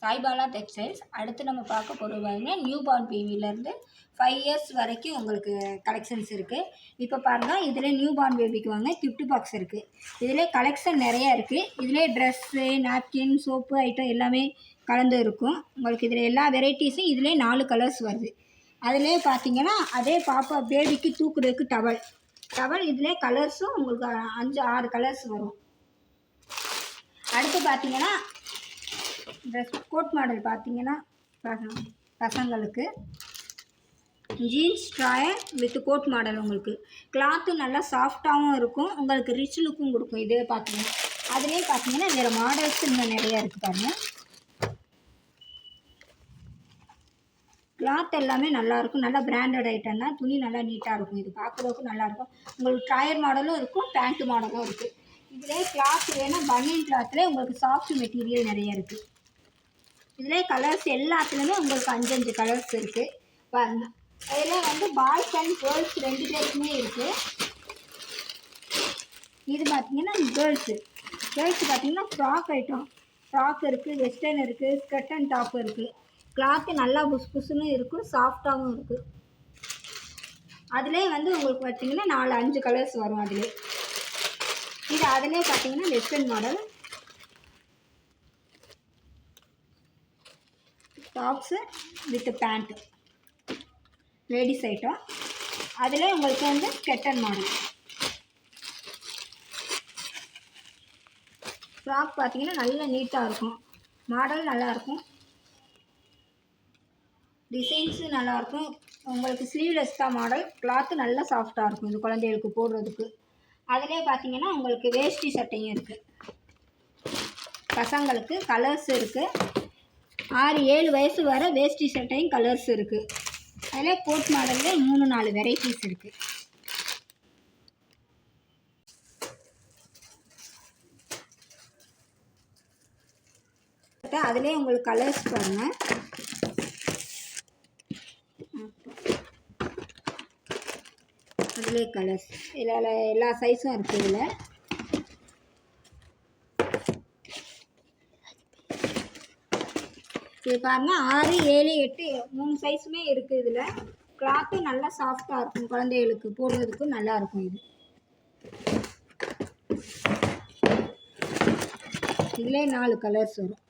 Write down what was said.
சாய்பாலா textiles. அடுத்து நம்ம பார்க்க போகிறது பார்த்தீங்கன்னா நியூ பார்ன் பேபிலேருந்து 5 இயர்ஸ் வரைக்கும் உங்களுக்கு கலெக்ஷன்ஸ் இருக்குது. இப்போ பாருங்கள், இதில் நியூ பார்ன் பேபிக்கு வாங்க கிஃப்ட் பாக்ஸ் இருக்குது. இதில் கலெக்ஷன் நிறையா இருக்குது. இதிலே ட்ரெஸ்ஸு, நாப்கின், சோப்பு ஐட்டம் எல்லாமே கலந்து இருக்கும். உங்களுக்கு இதில் எல்லா வெரைட்டிஸும் இதிலே 4 கலர்ஸ் வருது. அதிலே பார்த்தீங்கன்னா அதே பாப்பா பேபிக்கு தூக்குறதுக்கு டவல் இதிலே கலர்ஸும் உங்களுக்கு 5-6 கலர்ஸ் வரும். அடுத்து பார்த்தீங்கன்னா ட்ரெஸ் கோட் மாடல் பார்த்தீங்கன்னா பசங்களுக்கு jeans drawer with code model. உங்களுக்கு கிளாத்து நல்லா சாஃப்டாகவும் இருக்கும், உங்களுக்கு ரிச் லுக்கும் கொடுக்கும். இதே பார்த்தீங்கன்னா அதிலே பார்த்தீங்கன்னா வேறு மாடல்ஸ் இன்னும் நிறையா இருக்குது பாருங்கள். கிளாத் எல்லாமே நல்லாயிருக்கும், நல்லா பிராண்டட் ஐட்டம் தான். துணி நல்லா நீட்டாக இருக்கும், இது பார்க்குறதுக்கும் நல்லாயிருக்கும். உங்களுக்கு ட்ராயர் மாடலும் இருக்கும், பேண்ட் மாடலும் இருக்குது. இதிலே கிளாத் வேணும், பனியன் கிளாத்தில் உங்களுக்கு சாஃப்ட் மெட்டீரியல் நிறைய இருக்குது. இதிலே கலர்ஸ் எல்லாத்துலேயுமே உங்களுக்கு 5 கலர்ஸ் இருக்குது பாருங்க. இதில் வந்து பாய்ஸ் அண்ட் கேர்ள்ஸ் 2 பேருக்குமே இருக்குது. இது பார்த்தீங்கன்னா கேர்ள்ஸு பார்த்தீங்கன்னா ஃப்ராக் ஐட்டம், ஃப்ராக் இருக்குது, வெஸ்டர்ன் இருக்குது, ஸ்கர்ட் அண்ட் டாப் இருக்குது. கிளாத்து நல்லா புஷ்னு இருக்கும், சாஃப்டாகவும் இருக்குது. அதிலே வந்து உங்களுக்கு பார்த்தீங்கன்னா 4-5 கலர்ஸ் வரும். அதிலே பார்த்தீங்கன்னா western model tops with pant ladies item. அதில் உங்களுக்கு வந்து ஸ்கெட்டர் மாடல் ஃப்ராக் பார்த்தீங்கன்னா நல்லா நீட்டாக இருக்கும், மாடல் நல்லாயிருக்கும், டிசைன்ஸு நல்லாயிருக்கும். உங்களுக்கு ஸ்லீவ்லெஸ் தான் மாடல், கிளாத்து நல்லா சாஃப்டாக இருக்கும் இந்த குழந்தைகளுக்கு போடுறதுக்கு. அதிலே பார்த்தீங்கன்னா உங்களுக்கு வேஷ்டி சட்டையும் இருக்குது. பசங்களுக்கு கலர்ஸ் இருக்குது, 6-7 வயசு வர வேஷ்டி சட்டையும் கலர்ஸ் இருக்குது. அதில் கோட் மாடலில் 3-4 வெரைட்டிஸ் இருக்குது. அதிலே உங்களுக்கு கலர்ஸ் பாருங்கள். அதிலே கலர்ஸ் இதில் எல்லா சைஸும் இருக்குது. இதில் இது பாருங்கள், 6, 7, 8 3 சைஸுமே இருக்குது. இதில் கிளாத்து நல்லா சாஃப்டாக இருக்கும், குழந்தைகளுக்கு போடுறதுக்கு நல்லாயிருக்கும். இதிலே 4 கலர்ஸ் வரும்.